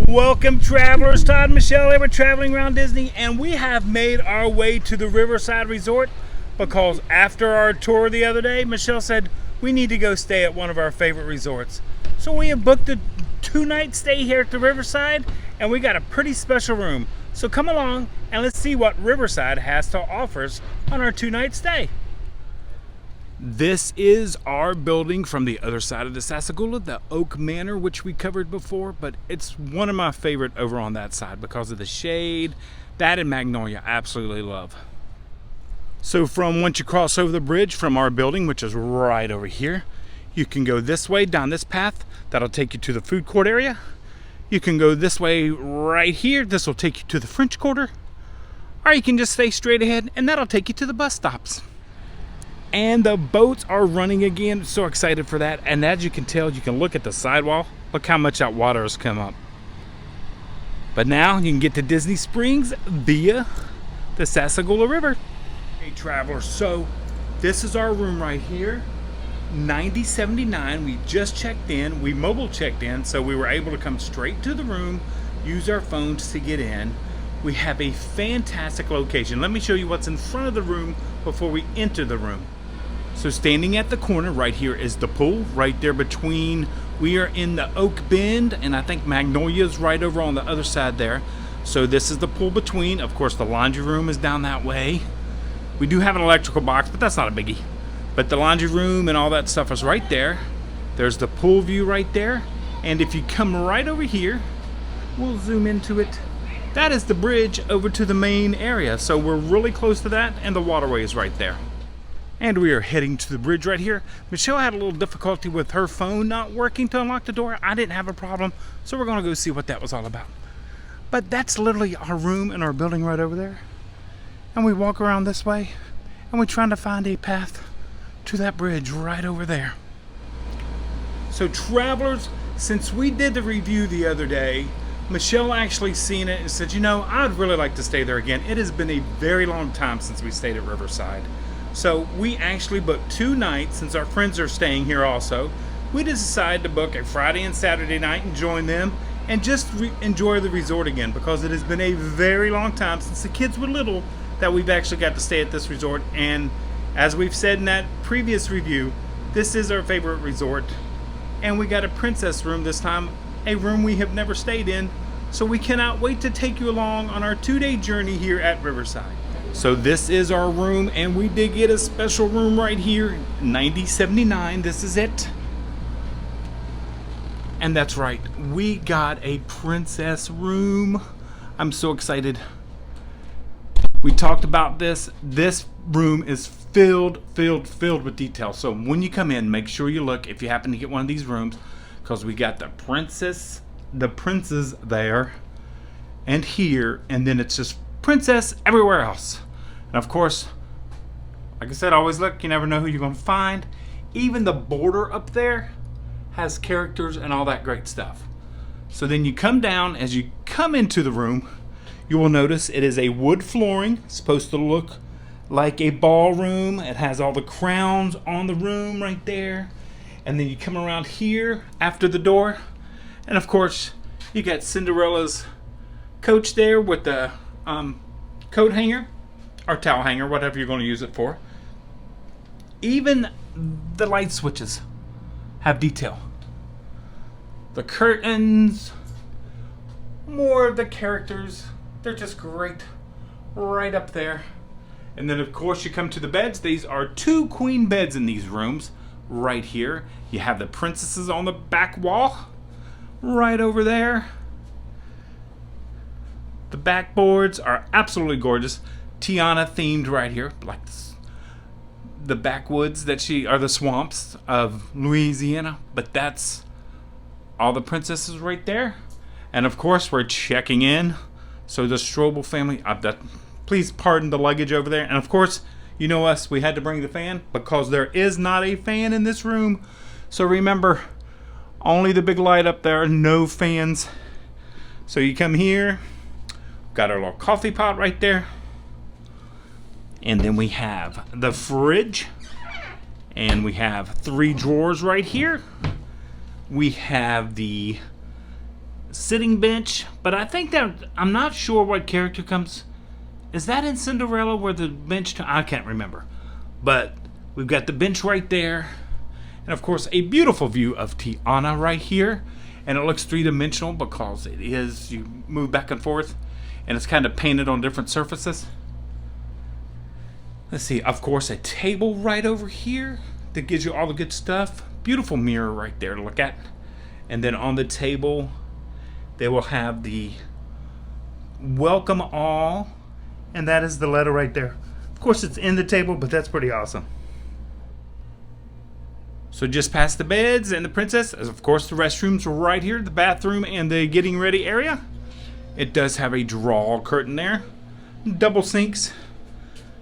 Welcome travelers, Todd and Michelle here. We're traveling around Disney and we have made our way to the Riverside Resort because after our tour the other day, Michelle said we need to go stay at one of our favorite resorts. So we have booked a 2-night stay here at the Riverside and we got a pretty special room. So come along and let's see what Riverside has to offer us on our 2-night stay. This is our building from the other side of the Sassagoula, the Oak Manor, which we covered before, but it's one of my favorite over on that side because of the shade. That and Magnolia, I absolutely love. So from once you cross over the bridge from our building, which is right over here, you can go this way down this path. That'll take you to the food court area. You can go this way right here. This will take you to the French Quarter. Or you can just stay straight ahead and that'll take you to the bus stops. And the boats are running again. So excited for that. And as you can tell, you can look at the sidewall. Look how much that water has come up. But now you can get to Disney Springs via the Sassagoula River. Hey travelers, so this is our room right here. 9079. We just checked in. We mobile checked in, so we were able to come straight to the room, use our phones to get in. We have a fantastic location. Let me show you what's in front of the room before we enter the room. So standing at the corner right here is the pool, right there between, we are in the Oak Bend, and I think Magnolia's right over on the other side there. So this is the pool between. Of course, the laundry room is down that way. We do have an electrical box, but that's not a biggie. But the laundry room and all that stuff is right there. There's the pool view right there. And if you come right over here, we'll zoom into it. That is the bridge over to the main area. So we're really close to that, and the waterways right there. And we are heading to the bridge right here. Michelle had a little difficulty with her phone not working to unlock the door. I didn't have a problem, so we're gonna go see what that was all about. But that's literally our room and our building right over there. And we walk around this way, and we're trying to find a path to that bridge right over there. So travelers, since we did the review the other day, Michelle actually seen it and said, you know, I'd really like to stay there again. It has been a very long time since we stayed at Riverside. So we actually booked 2 nights since our friends are staying here also. We decided to book a Friday and Saturday night and join them and just enjoy the resort again because it has been a very long time since the kids were little that we've actually got to stay at this resort. And as we've said in that previous review, this is our favorite resort. And we got a princess room this time, a room we have never stayed in. So we cannot wait to take you along on our 2-day journey here at Riverside. So this is our room, and we did get a special room right here, 9079. This is it. And that's right, we got a princess room. I'm so excited. We talked about this. This room is filled with detail. So when you come in, make sure you look if you happen to get one of these rooms, because we got the princes there and here, and then it's just princess everywhere else. And of course, like I said, always look, you never know who you're going to find. Even the border up there has characters and all that great stuff. So then you come down, as you come into the room, you will notice it is a wood flooring. It's supposed to look like a ballroom. It has all the crowns on the room right there. And then you come around here after the door, and of course you got Cinderella's coach there with the coat hanger or towel hanger, whatever you're going to use it for. Even the light switches have detail. The curtains, more of the characters, they're just great right up there. And then of course you come to the beds. These are 2 queen beds in these rooms right here. You have the princesses on the back wall right over there. The backboards are absolutely gorgeous. Tiana themed right here, like the backwoods are the swamps of Louisiana, but that's all the princesses right there. And of course we're checking in. So the Strobel family, please pardon the luggage over there. And of course, you know us, we had to bring the fan because there is not a fan in this room. So remember, only the big light up there, no fans. So you come here, got our little coffee pot right there. And then we have the fridge. And we have 3 drawers right here. We have the sitting bench, but I think that I'm not sure what character comes. Is that in Cinderella where the bench? I can't remember. But we've got the bench right there, and of course a beautiful view of Tiana right here. And it looks three-dimensional because it is, you move back and forth, and it's kind of painted on different surfaces. Let's see, of course, a table right over here that gives you all the good stuff. Beautiful mirror right there to look at. And then on the table, they will have the welcome all, and that is the letter right there. Of course, it's in the table, but that's pretty awesome. So just past the beds and the princess, as of course the restrooms right here, the bathroom and the getting ready area. It does have a draw curtain there. Double sinks.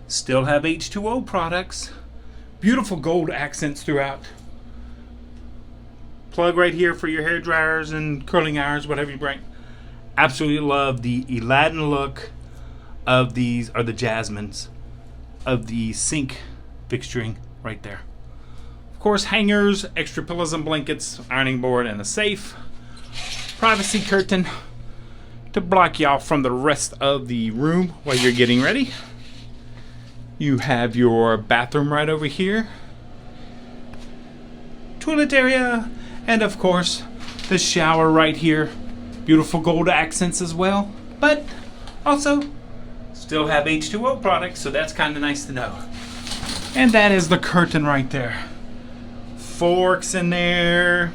Still have H2O products. Beautiful gold accents throughout. Plug right here for your hair dryers and curling irons, whatever you bring. Absolutely love the Aladdin look of these, or the jasmines, of the sink fixturing right there. Of course, hangers, extra pillows and blankets, ironing board, and a safe. Privacy curtain to block you off from the rest of the room while you're getting ready. You have your bathroom right over here. Toilet area, and of course, the shower right here. Beautiful gold accents as well, but also still have H2O products, so that's kind of nice to know. And that is the curtain right there. Forks in there,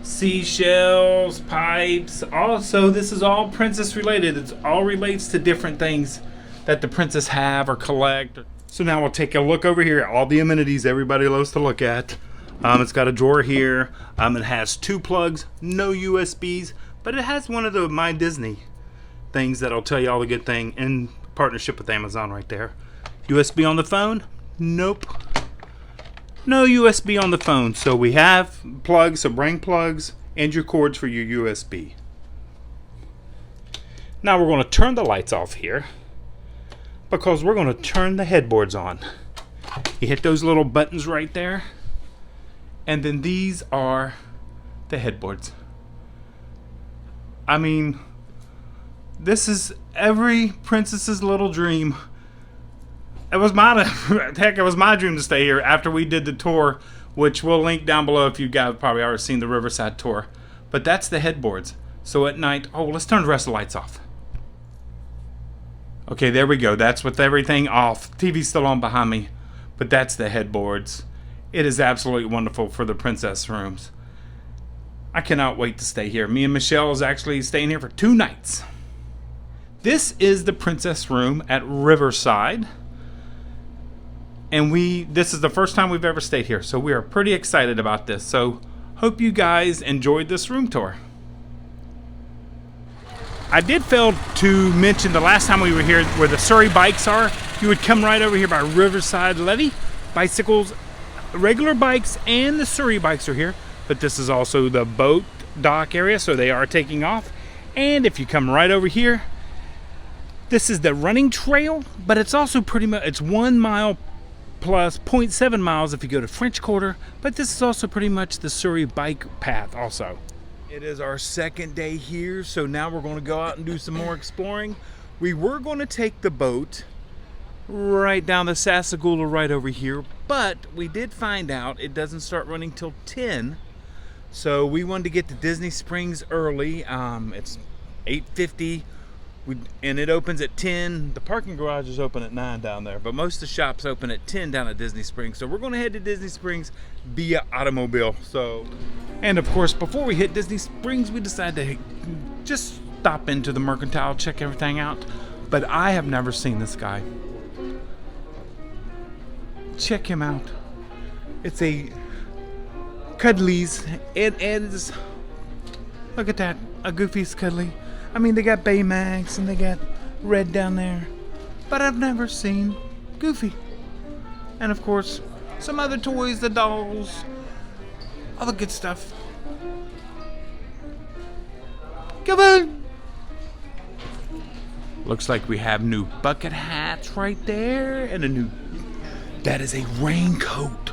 seashells, pipes. Also, this is all princess related. It all relates to different things that the princess have or collect. So now we'll take a look over here at all the amenities everybody loves to look at. It's got a drawer here. It has 2 plugs, no USBs, but it has one of the My Disney things that'll tell you all the good thing in partnership with Amazon right there. USB on the phone? Nope. No USB on the phone. So we have plugs, so bring plugs and your cords for your USB. Now we're going to turn the lights off here because we're going to turn the headboards on. You hit those little buttons right there, and then these are the headboards. I mean, this is every princess's little dream. It was my dream to stay here after we did the tour, which we'll link down below if you guys have probably already seen the Riverside tour. But that's the headboards. So at night, let's turn the rest of the lights off. Okay, there we go. That's with everything off. TV's still on behind me, but that's the headboards. It is absolutely wonderful for the princess rooms. I cannot wait to stay here. Me and Michelle is actually staying here for 2 nights. This is the princess room at Riverside. And this is the first time we've ever stayed here, so we are pretty excited about this. So hope you guys enjoyed this room tour. I did fail to mention the last time we were here where the Surrey bikes are. You would come right over here by Riverside Levee. Bicycles, regular bikes, and the Surrey bikes are here. But this is also the boat dock area, so they are taking off. And if you come right over here, this is the running trail, but it's also pretty much, it's 1 mile plus 0.7 miles if you go to French Quarter, but this is also pretty much the Surrey bike path also. It is our second day here, so now we're going to go out and do some more exploring. We were going to take the boat right down the Sassagoula right over here, but we did find out it doesn't start running till 10, so we wanted to get to Disney Springs early. It's 8:50. And it opens at 10. The parking garage is open at 9 down there, but most of the shops open at 10 down at Disney Springs. So we're going to head to Disney Springs via automobile. And of course, before we hit Disney Springs, we decided to just stop into the Mercantile, check everything out. But I have never seen this guy. Check him out. It's a Cuddlies. It is, look at that, a Goofy's Cuddly. I mean, they got Baymax and they got Red down there, but I've never seen Goofy. And of course, some other toys, the dolls, all the good stuff. Come on! Looks like we have new bucket hats right there, and that is a raincoat.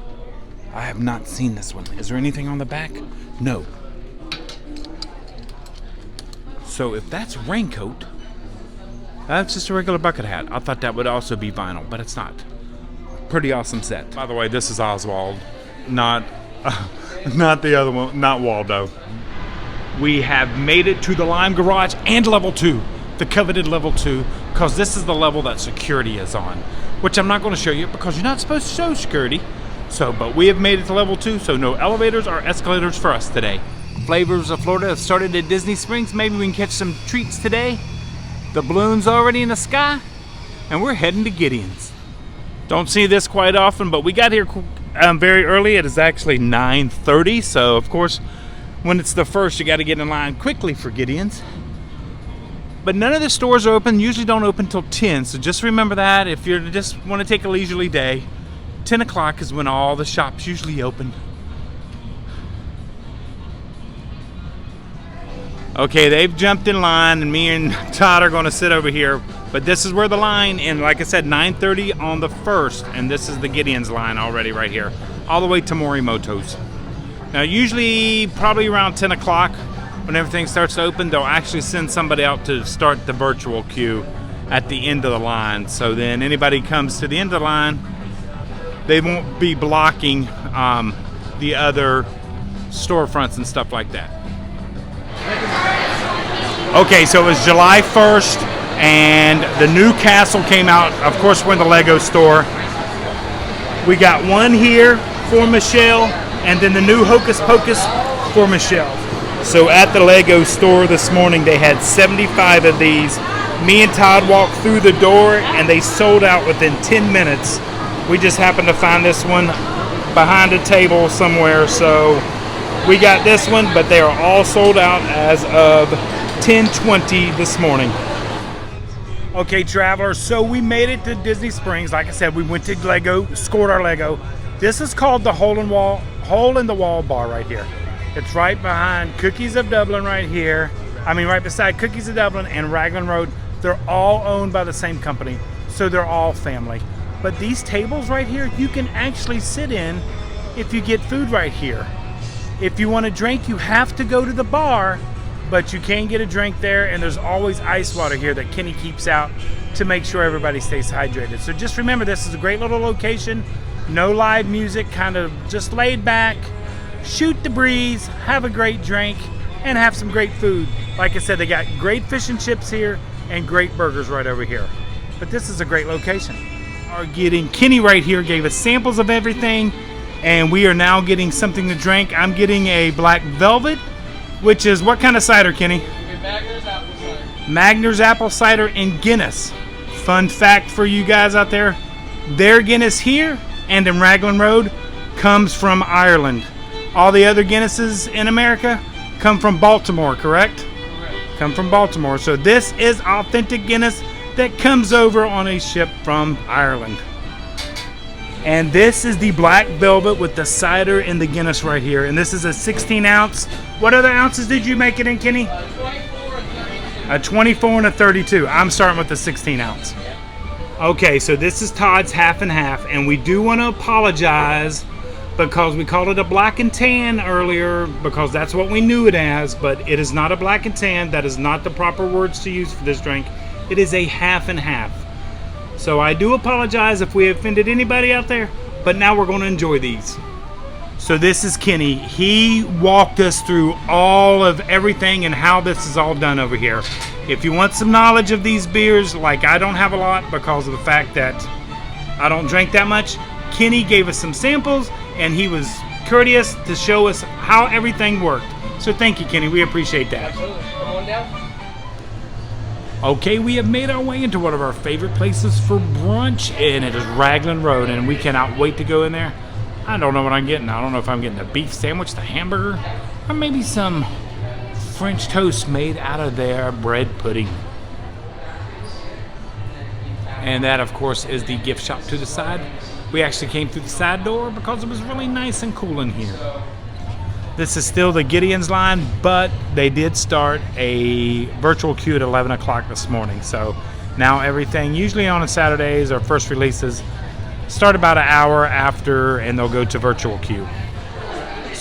I have not seen this one. Is there anything on the back? No. So if that's raincoat, that's just a regular bucket hat. I thought that would also be vinyl, but it's not. Pretty awesome set. By the way, this is Oswald, not the other one, not Waldo. We have made it to the Lime Garage and level 2, the coveted level 2, because this is the level that security is on, which I'm not going to show you because you're not supposed to show security. So, but we have made it to level 2, so no elevators or escalators for us today. Flavors of Florida have started at Disney Springs. Maybe we can catch some treats today. The balloon's already in the sky, and we're heading to Gideon's. Don't see this quite often, but we got here very early. It is actually 9:30, so of course, when it's the first, you got to get in line quickly for Gideon's. But none of the stores are open. Usually don't open till 10, so just remember that. If you just want to take a leisurely day, 10 o'clock is when all the shops usually open. Okay, they've jumped in line, and me and Todd are going to sit over here. But this is where the line, and like I said, 9:30 on the 1st, and this is the Gideon's line already right here, all the way to Morimoto's. Now, usually probably around 10 o'clock, when everything starts to open, they'll actually send somebody out to start the virtual queue at the end of the line. So then anybody comes to the end of the line, they won't be blocking the other storefronts and stuff like that. Okay, so it was July 1st, and the new castle came out. Of course, we're in the Lego store. We got one here for Michelle, and then the new Hocus Pocus for Michelle. So at the Lego store this morning, they had 75 of these. Me and Todd walked through the door, and they sold out within 10 minutes. We just happened to find this one behind a table somewhere, so we got this one, but they are all sold out as of 10:20 this morning. Okay, travelers, so we made it to Disney Springs. Like I said, we went to Lego, scored our Lego. This is called the Hole in the Wall bar right here. It's right behind Cookies of Dublin right here. I mean, right beside Cookies of Dublin and Raglan Road. They're all owned by the same company, so they're all family. But these tables right here, you can actually sit in if you get food right here. If you want a drink, you have to go to the bar, but you can get a drink there, and there's always ice water here that Kenny keeps out to make sure everybody stays hydrated. So just remember, this is a great little location. No live music, kind of just laid back, shoot the breeze, have a great drink, and have some great food. Like I said, they got great fish and chips here and great burgers right over here. But this is a great location. Kenny right here gave us samples of everything, and we are now getting something to drink. I'm getting a black velvet, which is what kind of cider, Kenny? Magner's apple cider. Magner's apple cider and Guinness. Fun fact for you guys out there, their Guinness here and in Raglan Road comes from Ireland. All the other Guinnesses in America come from Baltimore, correct? Correct. Come from Baltimore. So this is authentic Guinness that comes over on a ship from Ireland. And this is the black velvet with the cider and the Guinness right here. And this is a 16 ounce. What other ounces did you make it in, Kenny? 24 and 32. A 24 and a 32. I'm starting with the 16 ounce. Okay, so this is Todd's half and half. And we do want to apologize because we called it a black and tan earlier because that's what we knew it as. But it is not a black and tan. That is not the proper words to use for this drink. It is a half and half. So I do apologize if we offended anybody out there, but now we're going to enjoy these. So this is Kenny. He walked us through all of everything and how this is all done over here. If you want some knowledge of these beers, like I don't have a lot because of the fact that I don't drink that much, Kenny gave us some samples and he was courteous to show us how everything worked. So thank you, Kenny. We appreciate that. Absolutely. Come on down. Okay, we have made our way into one of our favorite places for brunch, and it is Raglan Road, and we cannot wait to go in there. I don't know what I'm getting. I don't know if I'm getting the beef sandwich, the hamburger, or maybe some French toast made out of their bread pudding. And that, of course, is the gift shop to the side. We actually came through the side door because it was really nice and cool in here. This is still the Gideon's line, but they did start a virtual queue at 11 o'clock this morning. So now everything, usually on Saturdays or first releases, start about an hour after and they'll go to virtual queue.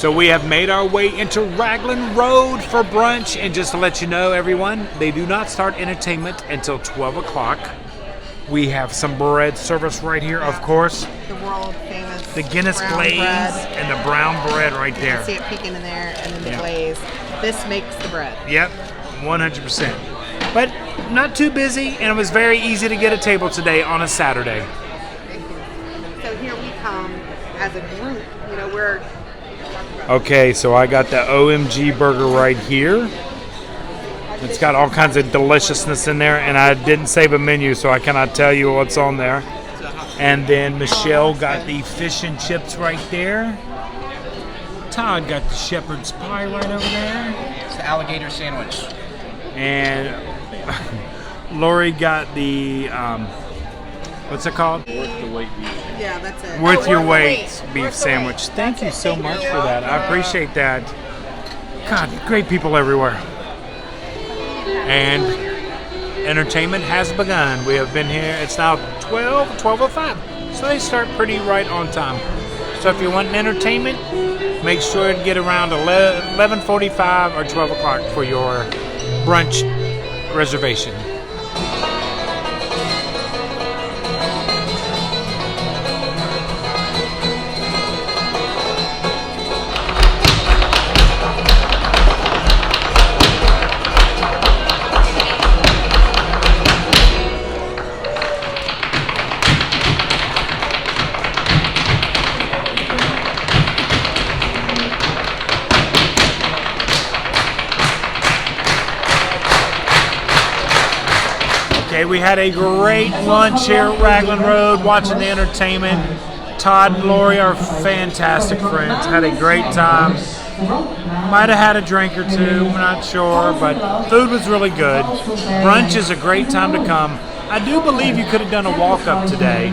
So we have made our way into Raglan Road for brunch, and just to let you know, everyone, they do not start entertainment until 12 o'clock. We have some bread service right here, of course. The world famous. The Guinness brown glaze bread. and the brown bread right You there. can see it peeking in there, and then the Yeah. glaze. This makes the bread. Yep, 100%. But not too busy, and it was very easy to get a table today on a Saturday. So here we come as a group. You know, we're Okay, so I got the OMG burger right here. It's got all kinds of deliciousness in there, and I didn't save a menu, so I cannot tell you what's on there. And then Michelle got the fish and chips right there. Todd got the shepherd's pie right over there. It's the alligator sandwich. And Lori got the, what's it called? yeah, that's it. Worth your Worth the weight beef Worth the sandwich. weight. Thank you That's it. so Thank much you. for that. I appreciate that. God, great people everywhere. And entertainment has begun. We have been here. It's now 12:05. So they start pretty right on time. So if you want an entertainment, make sure to get around 11:45 or 12 o'clock for your brunch reservation. Okay, we had a great lunch here at Raglan Road, watching the entertainment. Todd and Lori are fantastic friends. Had a great time. Might have had a drink or two, we're not sure, but food was really good. Brunch is a great time to come. I do believe you could have done a walk-up today,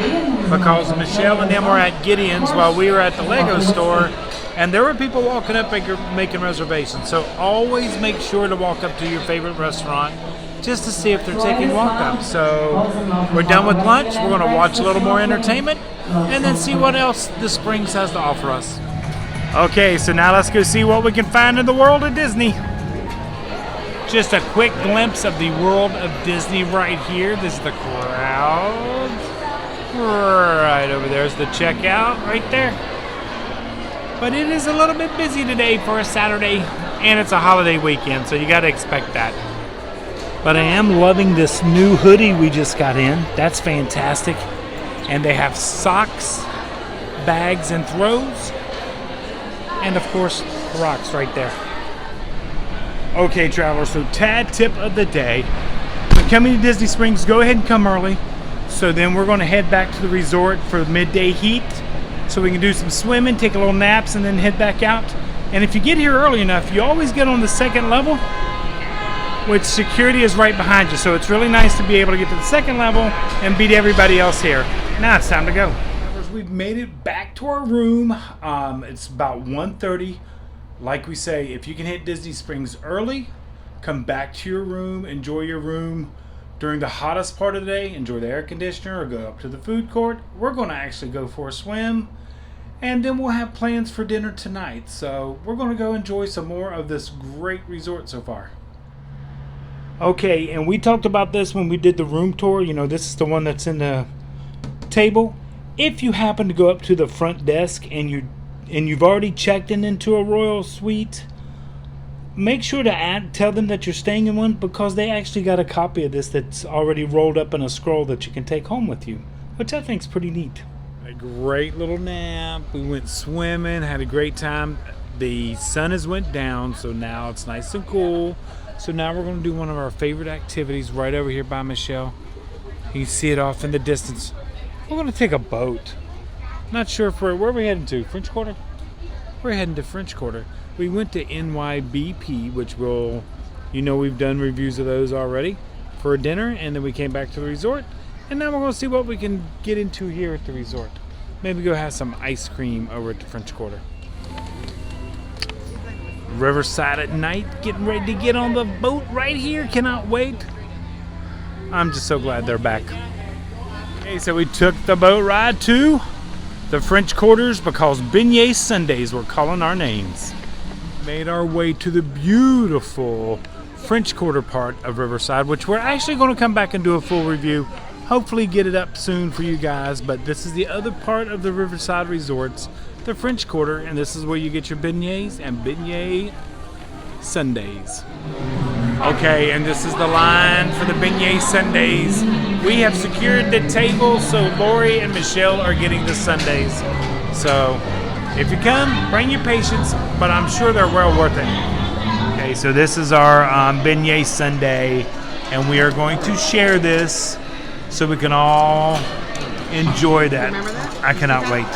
because Michelle and them were at Gideon's while we were at the Lego store, and there were people walking up making reservations. So always make sure to walk up to your favorite restaurant just to see if they're taking walk-ups. So we're done with lunch. We're going to watch a little more entertainment and then see what else the Springs has to offer us. Okay, so now let's go see what we can find in the world of Disney. Just a quick glimpse of the world of Disney right here. This is the crowd. Right over there's the checkout right there. But it is a little bit busy today for a Saturday, and it's a holiday weekend, so you got to expect that. But I am loving this new hoodie we just got in. That's fantastic. And they have socks, bags, and throws. And of course, rocks right there. Okay, travelers, so Tad tip of the day. When coming to Disney Springs, go ahead and come early. So then we're going to head back to the resort for midday heat, so we can do some swimming, take a little naps, and then head back out. And if you get here early enough, you always get on the second level, which security is right behind you. So it's really nice to be able to get to the second level and beat everybody else here. Now it's time to go. We've made it back to our room. It's about 1:30. Like we say, if you can hit Disney Springs early, come back to your room, enjoy your room during the hottest part of the day, enjoy the air conditioner, or go up to the food court. We're going to actually go for a swim, and then we'll have plans for dinner tonight. So we're going to go enjoy some more of this great resort so far. Okay, and we talked about this when we did the room tour. You know, this is the one that's in the table. If you happen to go up to the front desk and you've already checked into a royal suite, make sure to tell them that you're staying in one, because they actually got a copy of this that's already rolled up in a scroll that you can take home with you, which I think is pretty neat. A great little nap. We went swimming, had a great time. The sun has went down, so now it's nice and cool. So now we're going to do one of our favorite activities right over here by Michelle. You can see it off in the distance. We're going to take a boat. Not sure if where are we heading to? French Quarter? We're heading to French Quarter. We went to NYBP, which we've done reviews of those already, for a dinner, and then we came back to the resort. And now we're going to see what we can get into here at the resort. Maybe go have some ice cream over at the French Quarter. Riverside at night, getting ready to get on the boat right here. Cannot wait. I'm just so glad they're back. Okay, so we took the boat ride to the French Quarters because beignet Sundays were calling our names. Made our way to the beautiful French Quarter part of Riverside, which we're actually going to come back and do a full review. Hopefully get it up soon for you guys, but this is the other part of the Riverside Resorts, the French Quarter, and this is where you get your beignets and beignet Sundays. Okay, and this is the line for the beignet Sundays. We have secured the table, so Lori and Michelle are getting the Sundays. So if you come, bring your patience, but I'm sure they're well worth it. Okay, so this is our beignet Sunday, and we are going to share this so we can all enjoy that. Remember that? I cannot wait.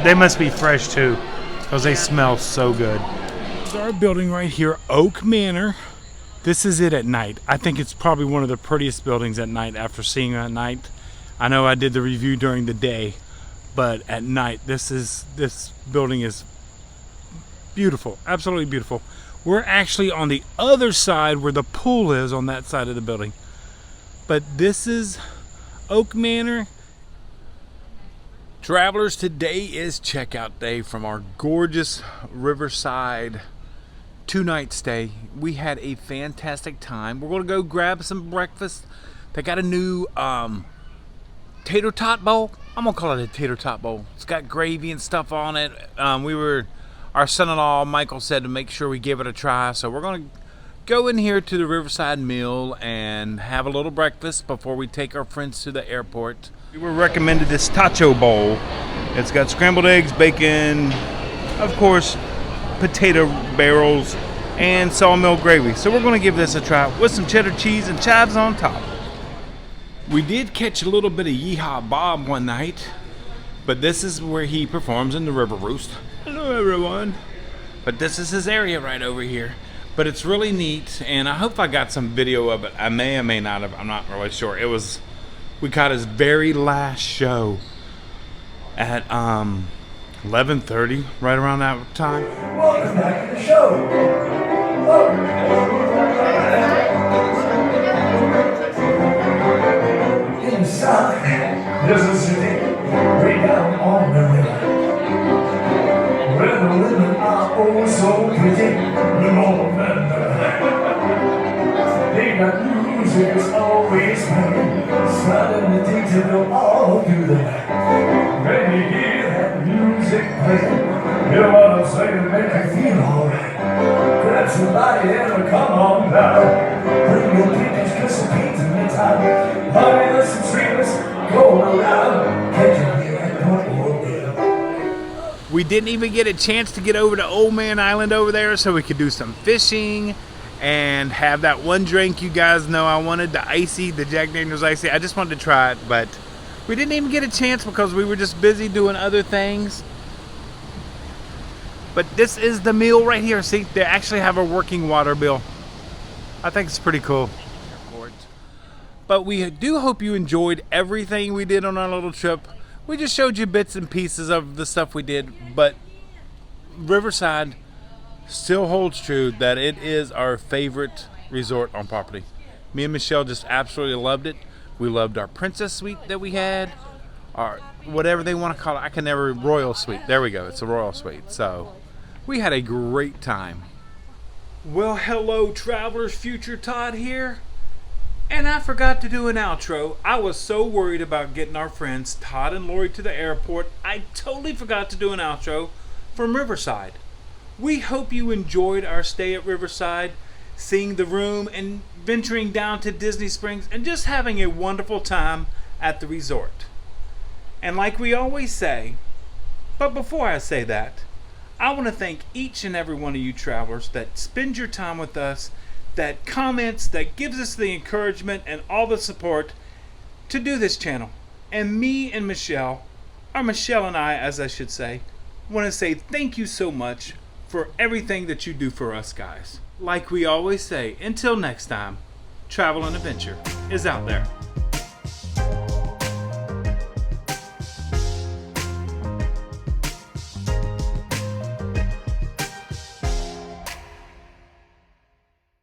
They must be fresh too, because they smell so good. This is our building right here, Oak Manor. This is it at night. I think it's probably one of the prettiest buildings at night after seeing it at night. I know I did the review during the day, but at night, this building is beautiful, absolutely beautiful. We're actually on the other side where the pool is, on that side of the building. But this is Oak Manor. Travelers, today is checkout day from our gorgeous Riverside 2-night stay. We had a fantastic time. We're gonna go grab some breakfast. They got a new tater tot bowl. I'm gonna call it a tater tot bowl. It's got gravy and stuff on it. Our son-in-law Michael said to make sure we give it a try, so we're gonna go in here to the Riverside Mill and have a little breakfast before we take our friends to the airport. We were recommended this tacho bowl. It's got scrambled eggs, bacon, of course, potato barrels, and sawmill gravy. So we're gonna give this a try with some cheddar cheese and chives on top. We did catch a little bit of Yeehaw Bob one night, but this is where he performs in the River Roost. Hello everyone. But this is his area right over here. But it's really neat, and I hope I got some video of it. I may or may not have, I'm not really sure. We caught his very last show at 11:30, right around that time. Welcome back to the show. Inside, there's a city way down on the river, where the women are oh so pretty, the more than they got music is always playing, sliding the things that go all through the night. When you hear that music playing, you know what I'm saying, make you feel alright. Grab somebody and come on down. Bring your pictures, cause some paints in the town. Honey, there's some streamers going around. Catch you here at Port Orleans. We didn't even get a chance to get over to Old Man Island over there so we could do some fishing and have that one drink you guys know I wanted, the Jack Daniel's Icy. I just wanted to try it, but we didn't even get a chance because we were just busy doing other things. But this is the meal right here. See, they actually have a working water bill. I think it's pretty cool. But we do hope you enjoyed everything we did on our little trip. We just showed you bits and pieces of the stuff we did, but Riverside still holds true that it is our favorite resort on property. Me and Michelle just absolutely loved it. We loved our princess suite that we had, our whatever they want to call it. Royal suite. There we go. It's a royal suite. So we had a great time. Well, hello travelers, Future Todd here. And I forgot to do an outro. I was so worried about getting our friends Todd and Lori to the airport, I totally forgot to do an outro from Riverside. We hope you enjoyed our stay at Riverside, seeing the room and venturing down to Disney Springs and just having a wonderful time at the resort. And like we always say, but before I say that, I want to thank each and every one of you travelers that spend your time with us, that comments, that gives us the encouragement and all the support to do this channel. And me and Michelle, or Michelle and I as I should say, want to say thank you so much for everything that you do for us guys. Like we always say, until next time, travel and adventure is out there.